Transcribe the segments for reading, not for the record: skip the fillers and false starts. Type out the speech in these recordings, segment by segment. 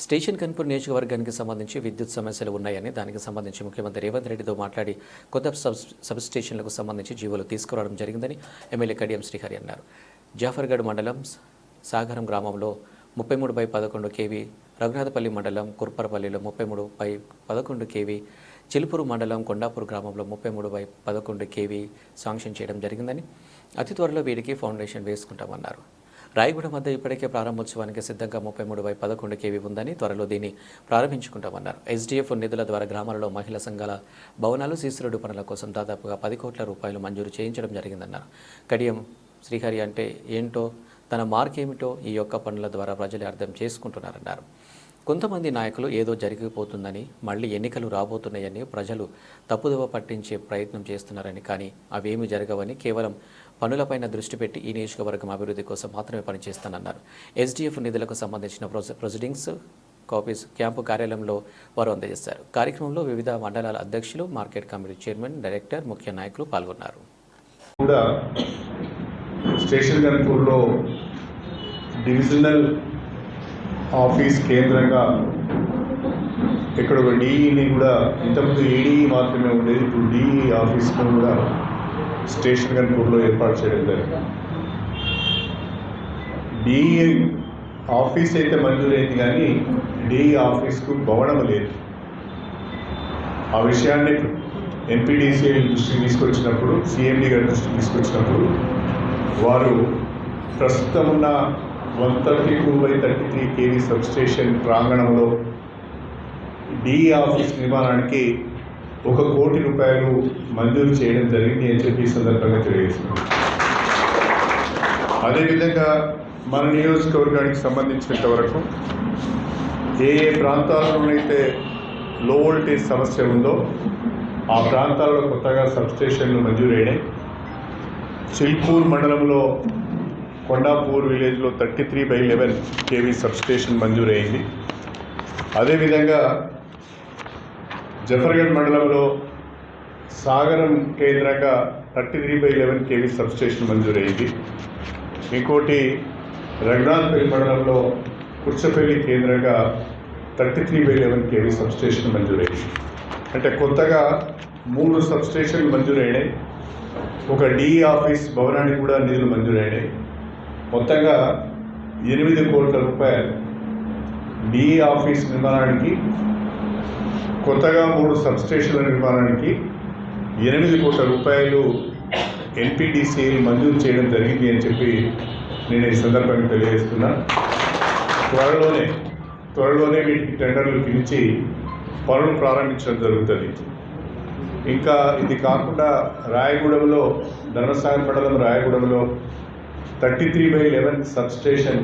Station Ghanpur నియోజకవర్గానికి సంబంధించి విద్యుత్ సమస్యలు ఉన్నాయని దానికి సంబంధించి ముఖ్యమంత్రి రేవంత్ రెడ్డితో మాట్లాడి కొత్త సబ్ స్టేషన్లకు సంబంధించి జీవోలు తీసుకురావడం జరిగిందని ఎమ్మెల్యే కడియం శ్రీహరి అన్నారు. జాఫర్గఢ్ మండలం సాగరం గ్రామంలో 33/11 kV, రఘునాథపల్లి మండలం కుర్పరపల్లిలో 33/11 kV, చిలుపూరు మండలం కొండాపూర్ గ్రామంలో 33/11 kV శాంక్షన్ చేయడం జరిగిందని, అతి త్వరలో వీరికి ఫౌండేషన్ వేసుకుంటామన్నారు. రాయగూడ వద్ద ఇప్పటికే ప్రారంభోత్సవానికి సిద్ధంగా 33/11 kV ఉందని, త్వరలో దీన్ని ప్రారంభించుకుంటామన్నారు. SDF నిధుల ద్వారా గ్రామాలలో మహిళా సంఘాల భవనాలు, సీసీ రోడ్డు పనుల కోసం దాదాపుగా 10 కోట్ల రూపాయలు మంజూరు చేయించడం జరిగిందన్నారు. కడియం శ్రీహరి అంటే ఏంటో, తన మార్కేమిటో ఈ యొక్క పనుల ద్వారా ప్రజలే అర్థం చేసుకుంటున్నారన్నారు. కొంతమంది నాయకులు ఏదో జరిగిపోతుందని, మళ్ళీ ఎన్నికలు రాబోతున్నాయని ప్రజలు తప్పుదోవ పట్టించే ప్రయత్నం చేస్తున్నారని, కానీ అవేమీ జరగవని, కేవలం పనులపైన దృష్టి పెట్టి ఈ నియోజకవర్గం అభివృద్ధి కోసం మాత్రమే పనిచేస్తానన్నారు. SDF నిధులకు సంబంధించిన ప్రొసీడింగ్స్ కాపీస్ క్యాంపు కార్యాలయంలో వారు అందజేశారు. కార్యక్రమంలో వివిధ మండలాల అధ్యక్షులు, మార్కెట్ కమిటీ చైర్మన్, డైరెక్టర్, ముఖ్య నాయకులు పాల్గొన్నారు. స్టేషన్ కన్పూర్లో డివిజనల్ ఆఫీస్ కేంద్రంగా ఇక్కడ ఒక డిఈని కూడా, ఇంతకుముందు ఏడీ మాత్రమే ఉండేది, ఇప్పుడు డిఈ ఆఫీస్ను కూడా స్టేషన్ కన్పూర్లో ఏర్పాటు చేయడం జరిగింది. డిఈ ఆఫీస్ అయితే మంజూరైంది, కానీ డిఈ ఆఫీస్కు భవనం లేదు. ఆ విషయాన్ని ఎంపీడీసీ దృష్టికి తీసుకొచ్చినప్పుడు, సిఎండి గారి దృష్టికి తీసుకొచ్చినప్పుడు వారు ప్రస్తుతం ఉన్న 132/33 kV సబ్స్టేషన్ ప్రాంగణంలో డిఈ ఆఫీస్ నిర్మాణానికి 1 కోటి రూపాయలు మంజూరు చేయడం జరిగింది అని చెప్పి సందర్భంగా తెలియజేస్తున్నాం. అదేవిధంగా మన నియోజకవర్గానికి సంబంధించినంత వరకు ఏ ప్రాంతాల్లోనైతే లో వోల్టేజ్ సమస్య ఉందో ఆ ప్రాంతాల్లో కొత్తగా సబ్స్టేషన్లు మంజూరైనాయి. చిల్పూర్ మండలంలో కొండాపూర్ విలేజ్లో 33/11 kV సబ్స్టేషన్ మంజూరైంది. అదేవిధంగా జఫర్గఢ్ మండలంలో సాగరం కేంద్రంగా 33/11 kV సబ్స్టేషన్ మంజూరైంది. ఇంకోటి రఘునాథపల్లి మండలంలో కుర్చపల్లి కేంద్రంగా 33/11 kV సబ్స్టేషన్ మంజూరైంది. అంటే కొత్తగా 3 సబ్స్టేషన్లు మంజూరైనాయి. ఒక డిఈ ఆఫీస్ భవనానికి కూడా నిధులు మంజూరైనాయి. మొత్తంగా 8 కోట్ల రూపాయలు డిఈ ఆఫీస్ నిర్మాణానికి, కొత్తగా 3 సబ్స్టేషన్ల నిర్మాణానికి 8 కోట్ల రూపాయలు ఎన్పీడీసీ మంజూరు చేయడం జరిగింది అని చెప్పి నేను ఈ సందర్భంగా తెలియజేస్తున్నా. త్వరలోనే వీటికి టెండర్లు పిలిచి పనులు ప్రారంభించడం జరుగుతుంది. ఇంకా ఇది కాకుండా రాయగూడెంలో, ధర్మసాగర్ మండలం రాయగూడెంలో 33/11 సబ్స్టేషన్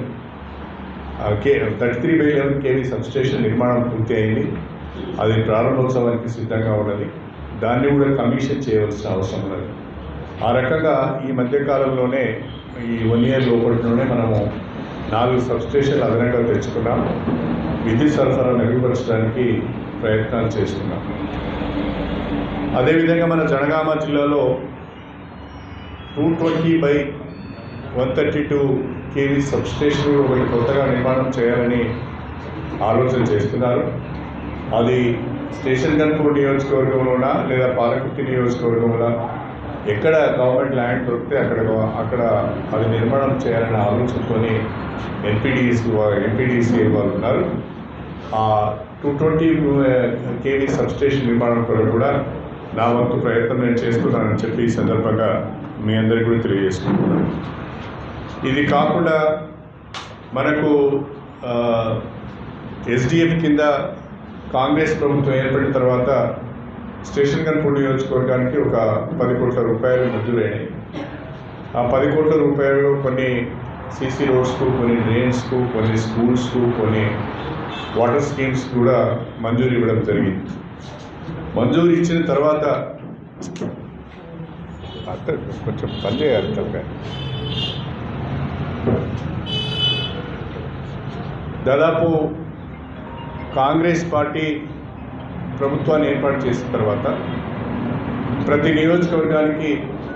33/11 kV సబ్స్టేషన్ నిర్మాణం పూర్తి అయింది. అది ప్రారంభోత్సవానికి సిద్ధంగా ఉన్నది. దాన్ని కూడా కమిషన్ చేయవలసిన అవసరం ఉన్నది. ఆ రకంగా ఈ మధ్యకాలంలోనే, ఈ 1 year లోపట్లోనే మనము 4 సబ్స్టేషన్లు అదనంగా తెచ్చుకున్నాం. విద్యుత్ సరఫరా మెరుగుపరచడానికి ప్రయత్నాలు చేస్తున్నాం. అదేవిధంగా మన జనగామ జిల్లాలో 220/132 kV సబ్స్టేషన్ ఒకటి కొత్తగా నిర్మాణం చేయాలని ఆలోచన చేస్తున్నారు. అది స్టేషన్ కన్పూర్ నియోజకవర్గంలోనా లేదా పాలకుర్తి నియోజకవర్గంలో ఎక్కడ గవర్నమెంట్ ల్యాండ్ దొరికితే అక్కడ అది నిర్మాణం చేయాలనే ఆలోచనతో ఎంపీడీసీ వాళ్ళు ఉన్నారు. ఆ 220 kV సబ్స్టేషన్ నిర్మాణం కొరకు కూడా నా వంతు ప్రయత్నం నేను చేస్తున్నానని చెప్పి ఈ సందర్భంగా మీ అందరికీ కూడా తెలియజేసుకుంటున్నాను. ఇది కాకుండా మనకు SDF కింద కాంగ్రెస్ ప్రభుత్వం ఏర్పడిన తర్వాత స్టేషన్ కన్పూర్ నియోజకవర్గానికి ఒక 10 కోట్ల రూపాయలు మంజూరైనాయి. ఆ 10 కోట్ల రూపాయలు కొన్ని సీసీ రోడ్స్కు, కొన్ని డ్రైన్స్కు, కొన్ని స్కూల్స్కు, కొన్ని వాటర్ స్కీమ్స్ కూడా మంజూరు ఇవ్వడం జరిగింది. మంజూరు ఇచ్చిన తర్వాత కొంచెం పని చేయాలి. దాదాపు కాంగ్రెస్ పార్టీ ప్రభుత్వాన్ని ఏర్పాటు చేసిన తర్వాత ప్రతి నియోజకవర్గానికి